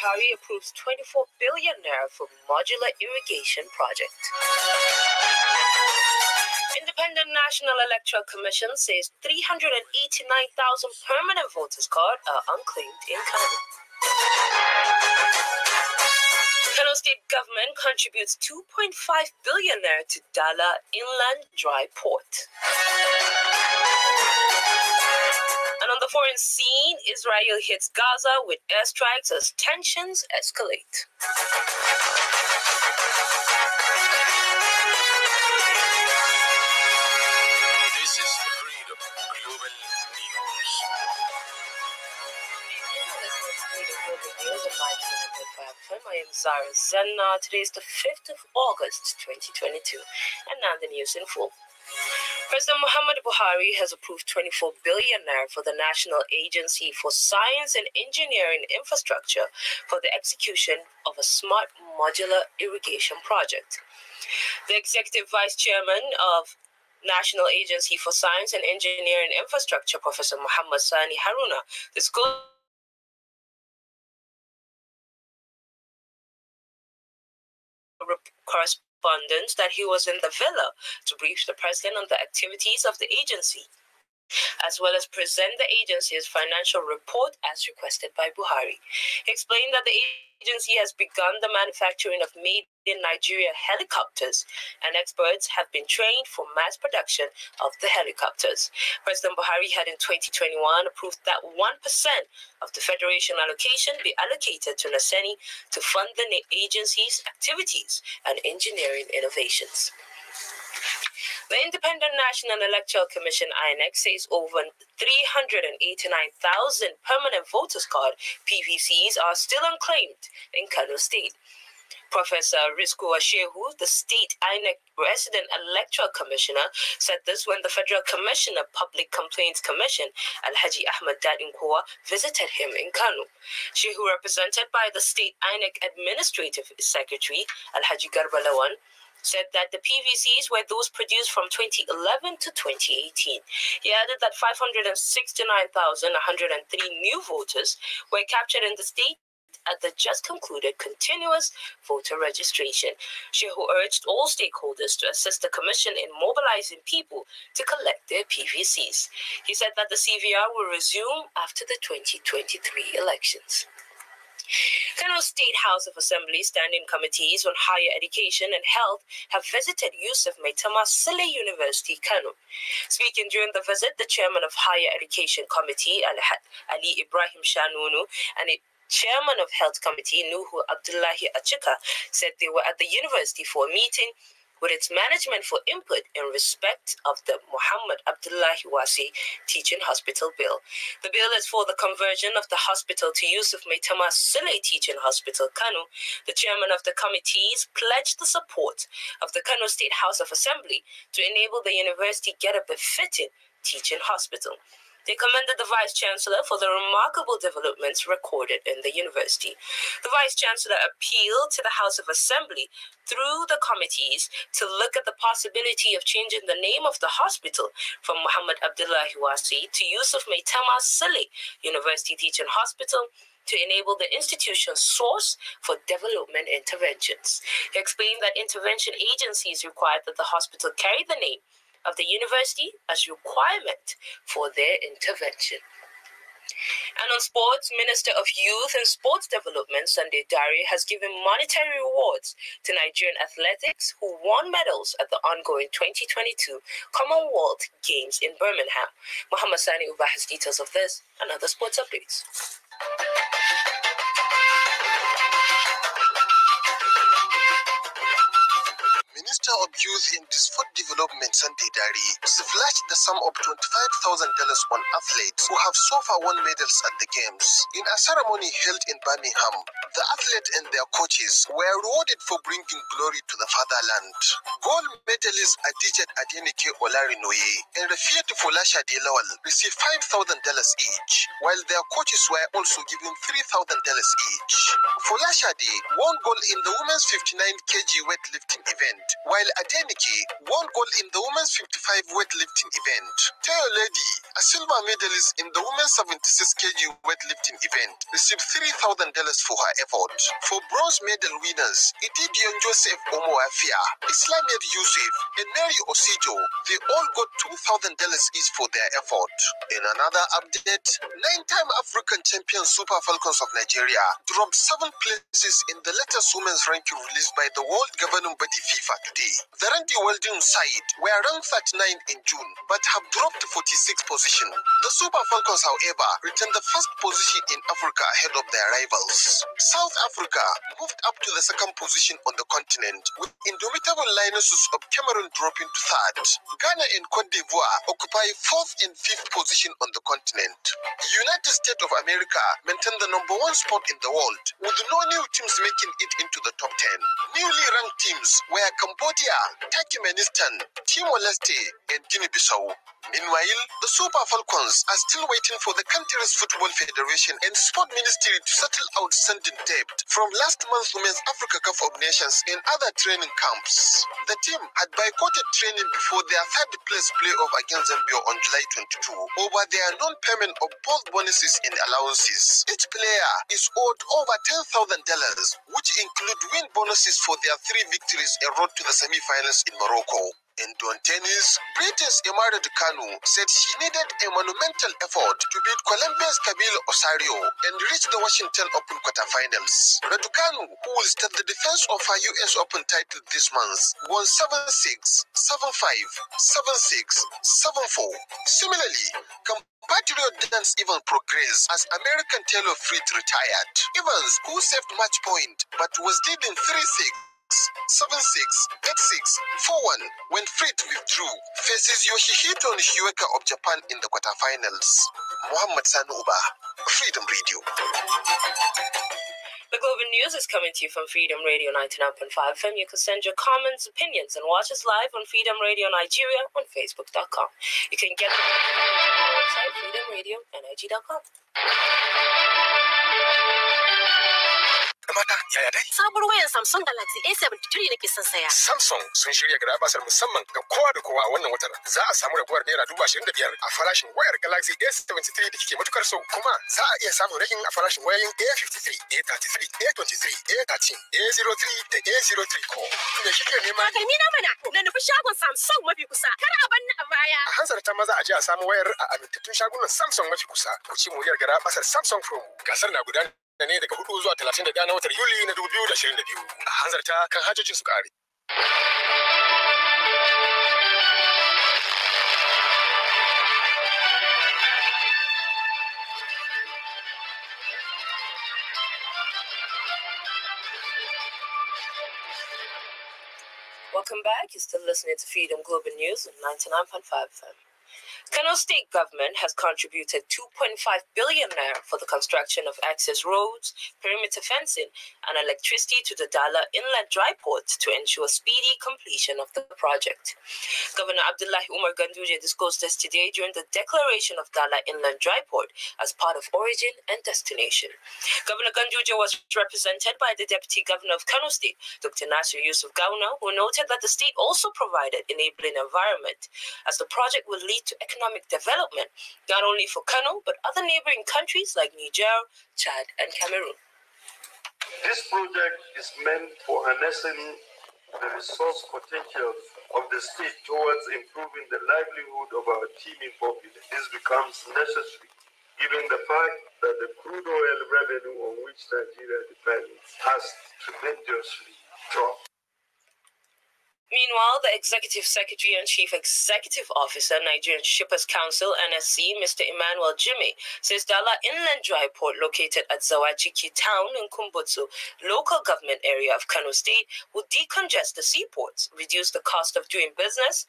Buhari approves 24 billion naira for modular irrigation project. Independent National Electoral Commission says 389,000 permanent voters card are unclaimed in Kano. Kano State government contributes 2.5 billion naira to Dala Inland Dry Port. And on the foreign scene, Israel hits Gaza with airstrikes as tensions escalate. This is Freedom Global News. I am Zahra Zannah. Today is the 5th of August, 2022. And now the news in full. President Muhammad Buhari has approved 24 billion naira for the National Agency for Science and Engineering Infrastructure for the execution of a smart modular irrigation project. The Executive Vice Chairman of National Agency for Science and Engineering Infrastructure, Professor Muhammad Sani Haruna, disclosed correspondence that he was in the villa to brief the president on the activities of the agency, as well as present the agency's financial report as requested by Buhari. He explained that the agency has begun the manufacturing of made-in-Nigeria helicopters, and experts have been trained for mass production of the helicopters. President Buhari had in 2021 approved that 1% of the Federation allocation be allocated to Naseni to fund the agency's activities and engineering innovations. The Independent National Electoral Commission (INEC) says over 389,000 permanent voters card (PVCs) are still unclaimed in Kano State. Professor Rizku Ashehu, the state INEC resident electoral commissioner, said this when the Federal Commissioner Public Complaints Commission, Alhaji Ahmad Dadinkowa, visited him in Kano. Shehu, represented by the state INEC Administrative Secretary, Alhaji Garba Lawan, said that the PVCs were those produced from 2011 to 2018. He added that 569,103 new voters were captured in the state at the just concluded continuous voter registration. Shehu urged all stakeholders to assist the commission in mobilizing people to collect their PVCs. He said that the CVR will resume after the 2023 elections. Kano State House of Assembly standing committees on higher education and health have visited Yusuf Maitama Sile University, Kano. Speaking during the visit, the chairman of Higher Education Committee, Ali Ibrahim Shanunu, and the chairman of Health Committee, Nuhu Abdullahi Achika, said they were at the university for a meeting with its management for input in respect of the Muhammad Abdullahi Wasi Teaching Hospital Bill. The bill is for the conversion of the hospital to Yusuf Maitama Sile Teaching Hospital, Kano. The chairman of the committees pledged the support of the Kano State House of Assembly to enable the university get a befitting teaching hospital. They commended the Vice Chancellor for the remarkable developments recorded in the university. The Vice Chancellor appealed to the House of Assembly through the committees to look at the possibility of changing the name of the hospital from Muhammad Abdullahi Wasi to Yusuf Maitama Sile University Teaching Hospital to enable the institution's source for development interventions. He explained that intervention agencies required that the hospital carry the name of the university as requirement for their intervention. And on sports, Minister of Youth and Sports Development Sunday Dari has given monetary rewards to Nigerian athletics who won medals at the ongoing 2022 Commonwealth Games in Birmingham. Muhammad Sani Uba has details of this and other sports updates. Minister of Youth and Sport Development Sunday Dari flashed the sum of $25,000 on athletes who have so far won medals at the Games. In a ceremony held in Birmingham, the athletes and their coaches were rewarded for bringing glory to the fatherland. Gold medalist Adijat Adenike Olarinoye and Rafiat Folashade Lawal received $5,000 each, while their coaches were also given $3,000 each. Folashade won gold in the women's 59 kg weightlifting event, while while Adenike won gold in the women's 55 weightlifting event. Teo Lady, a silver medalist in the women's 76 kg weightlifting event, received $3,000 for her effort. For bronze medal winners, Ididion Joseph Omoafia, Islamiyat Yusuf, and Mary Osijo, they all got $2,000 each for their effort. In another update, 9-time African champion Super Falcons of Nigeria dropped 7 places in the latest women's ranking released by the world governing body FIFA today. The Randy Weldon side were ranked 39 in June, but have dropped to 46th position. The Super Falcons, however, retained the first position in Africa ahead of their rivals. South Africa moved up to the second position on the continent, with indomitable Lionesses of Cameroon dropping to third. Ghana and Cote d'Ivoire occupy 4th and 5th position on the continent. United States of America maintain the number 1 spot in the world, with no new teams making it into the top 10. Newly ranked teams were Cambodia, Turkmenistan, Timor-Leste, and Guinea-Bissau. Meanwhile, the Super Falcons are still waiting for the country's Football Federation and Sport Ministry to settle outstanding debt from last month's Women's Africa Cup of Nations and other training camps. The team had boycotted training before their third-place playoff against Zambia on July 22 over their non-payment of both bonuses and allowances. Each player is owed over $10,000, which include win bonuses for their 3 victories and road to the semi-finals in Morocco. In tennis, British Emma Raducanu said she needed a monumental effort to beat Colombia's Camilo Osorio and reach the Washington Open quarterfinals. Raducanu, who will start the defense of her US Open title this month, won 7-6, 7-5, 7-6, 7-4. Similarly, compatriot dance even progressed as American Taylor Fritz retired. Evans, who saved match point but was leading 3-6, 7-6, 8-6, 4-1 when Fritz withdrew, faces Yoshihito Nishiwaka of Japan in the quarterfinals. Muhammad Sanuba, Freedom Radio. The Global News is coming to you from Freedom Radio 99.5 FM. You can send your comments, opinions, and watch us live on Freedom Radio Nigeria on Facebook.com. You can get it on our website, freedomradionig.com. Mata, yaya dai? Sabuwar wayar Samsung Galaxy A73 nake son saya. Samsung sun shirya garabasar musamman ga kowa da kowa a wannan watan. Za a samu raguwar naira 25,000 a farashin wayar Galaxy A73 da kike matukar so. Kuma za a iya samun ragin a farashin wayoyin A53, A33, A23, A13, A03 da A03 ko. Me kike nema? Takalmi na mana. Na nufi shagon Samsung mafi kusa. Kar a bar ni a baya. A hanzarta maza a je a samu wayar a amintattun shagunan Samsung mafi kusa. Ku ci moriyar garabasar Samsung Pro. Gasar na gudanar ne daga 4 zuwa 31 na watan Yuli na 2022. A hanzarta kan hajojin su kare. Welcome back. You're still listening to Freedom Global News on 99.5 FM. Kano State government has contributed 2.5 billion naira for the construction of access roads, perimeter fencing, and electricity to the Dala Inland Dry Port to ensure speedy completion of the project. Governor Abdullahi Umar Ganduje disclosed this today during the declaration of Dala Inland Dry Port as part of origin and destination. Governor Ganduje was represented by the Deputy Governor of Kano State, Dr. Nasir Yusuf Gawuna, who noted that the state also provided enabling environment as the project will lead to economic development, not only for Kano, but other neighboring countries like Niger, Chad, and Cameroon. This project is meant for harnessing the resource potential of the state towards improving the livelihood of our teeming populace. This becomes necessary given the fact that the crude oil revenue on which Nigeria depends has tremendously dropped. Meanwhile, the Executive Secretary and Chief Executive Officer, Nigerian Shippers Council, NSC, Mr. Emmanuel Jimmy, says Dala Inland Dry Port, located at Zawachiki Town in Kumbutsu, local government area of Kano State, will decongest the seaports, reduce the cost of doing business,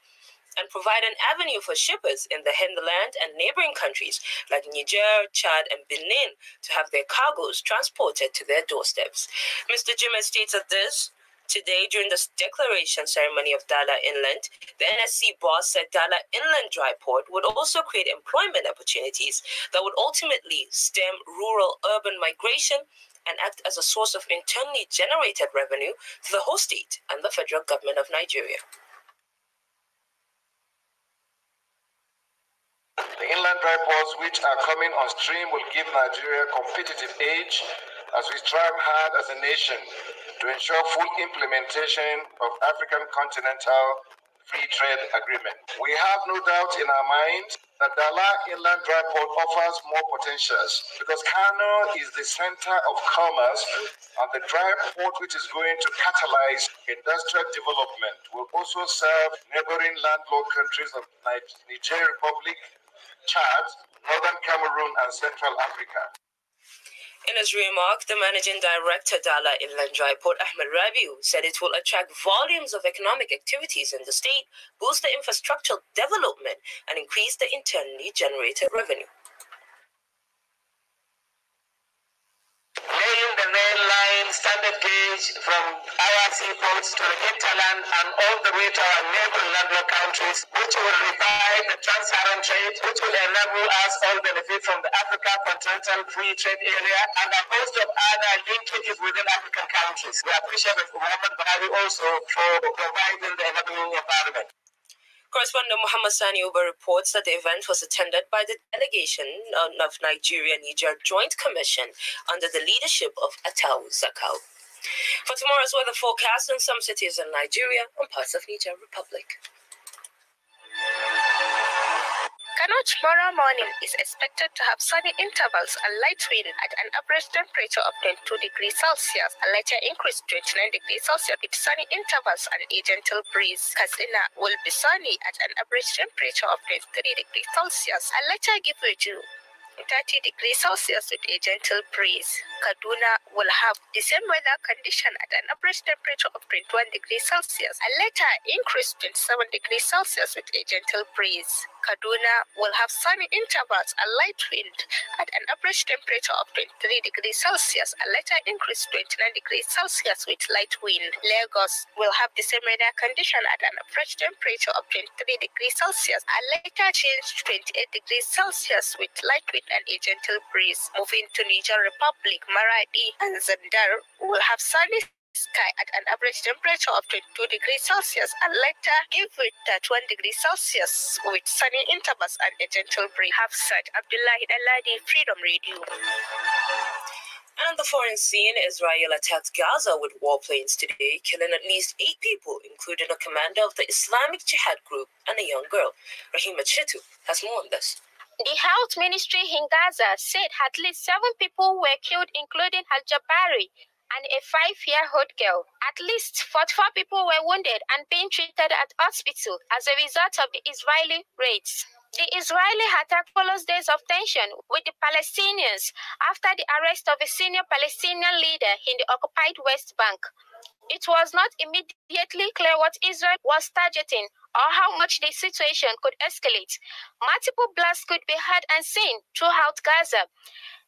and provide an avenue for shippers in the hinterland and neighboring countries like Niger, Chad, and Benin to have their cargoes transported to their doorsteps. Mr. Jimmy states that this today, during the declaration ceremony of Dala Inland, the NSC boss said Dala Inland Dry Port would also create employment opportunities that would ultimately stem rural-urban migration and act as a source of internally generated revenue to the whole state and the federal government of Nigeria. The inland dry ports which are coming on stream will give Nigeria a competitive edge as we strive hard as a nation to ensure full implementation of African Continental Free Trade Agreement. We have no doubt in our minds that Dala Inland Dry Port offers more potentials because Kano is the center of commerce, and the dry port, which is going to catalyze industrial development, will also serve neighboring landlocked countries of Niger Republic, Chad, Northern Cameroon, and Central Africa. In his remark, the managing director Dala Inland Dry Port, Ahmed Rabiu, said it will attract volumes of economic activities in the state, boost the infrastructural development, and increase the internally generated revenue. Laying the rail line standard gauge from our seaports to the hinterland and all the way to our neighboring landlocked countries, which will revive the trans-Saharan trade, which will enable us all benefit from the Africa Continental Free Trade Area and a host of other linkages within African countries. We appreciate Muhammad Buhari also for providing the enabling environment. Correspondent Muhammad Sani Uba reports that the event was attended by the delegation of Nigeria-Niger Joint Commission under the leadership of Atau Zakau. For tomorrow's weather forecast in some cities in Nigeria and parts of Niger Republic. Kano tomorrow morning is expected to have sunny intervals and light wind at an average temperature of 22 degrees Celsius, a later increase to 29 degrees Celsius with sunny intervals and a gentle breeze. Katsina will be sunny at an average temperature of 23 degrees Celsius, and later give way to 30 degrees Celsius with a gentle breeze. Kaduna will have the same weather condition at an average temperature of 21 degrees Celsius, and later increase to 27 degrees Celsius with a gentle breeze. Kaduna will have sunny intervals and light wind at an average temperature of 23 degrees Celsius, and later increase to 29 degrees Celsius with light wind. Lagos will have the same weather condition at an average temperature of 23 degrees Celsius, and later change to 28 degrees Celsius with light wind and a gentle breeze. Moving to Niger Republic, Maradi and Zandar will have sunny sky at an average temperature of 22 degrees Celsius, and later give it 31 degrees Celsius with sunny intervals and a gentle breeze. Hafsat Abdullahi Daladi, Freedom Radio. And on the foreign scene, Israel attacked Gaza with warplanes today, killing at least 8 people, including a commander of the Islamic Jihad group and a young girl. Rahima Chitu has more on this. The health ministry in Gaza said at least 7 people were killed, including Al-Jabari and a 5-year-old girl. At least 44 people were wounded and being treated at hospital as a result of the Israeli raids. The Israeli attack follows days of tension with the Palestinians after the arrest of a senior Palestinian leader in the occupied West Bank. It was not immediately clear what Israel was targeting or how much the situation could escalate. Multiple blasts could be heard and seen throughout Gaza.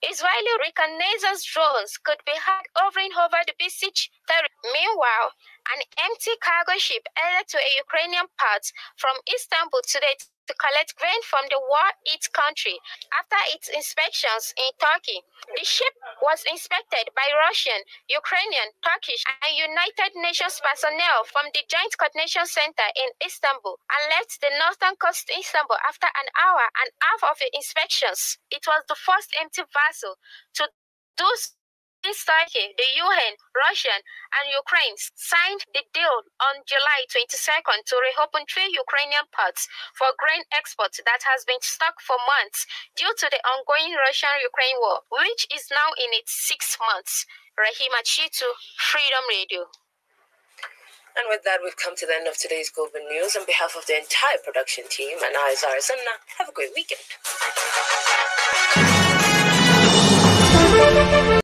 Israeli reconnaissance drones could be heard hovering over the besieged territory. Meanwhile, an empty cargo ship headed to a Ukrainian port from Istanbul today to collect grain from the war-hit country after its inspections in Turkey. The ship was inspected by Russian, Ukrainian, Turkish, and United Nations personnel from the Joint Coordination Center in Istanbul and left the northern coast of Istanbul after an hour and a half of the inspections. It was the first empty vessel to do since Turkey, the UN, Russia, and Ukraine signed the deal on July 22nd to reopen 3 Ukrainian ports for grain exports that has been stuck for months due to the ongoing Russian-Ukraine war, which is now in its 6th month. Rahima Chitu, Freedom Radio. And with that, we've come to the end of today's Global News. On behalf of the entire production team and I, Zahra Zannah, have a great weekend.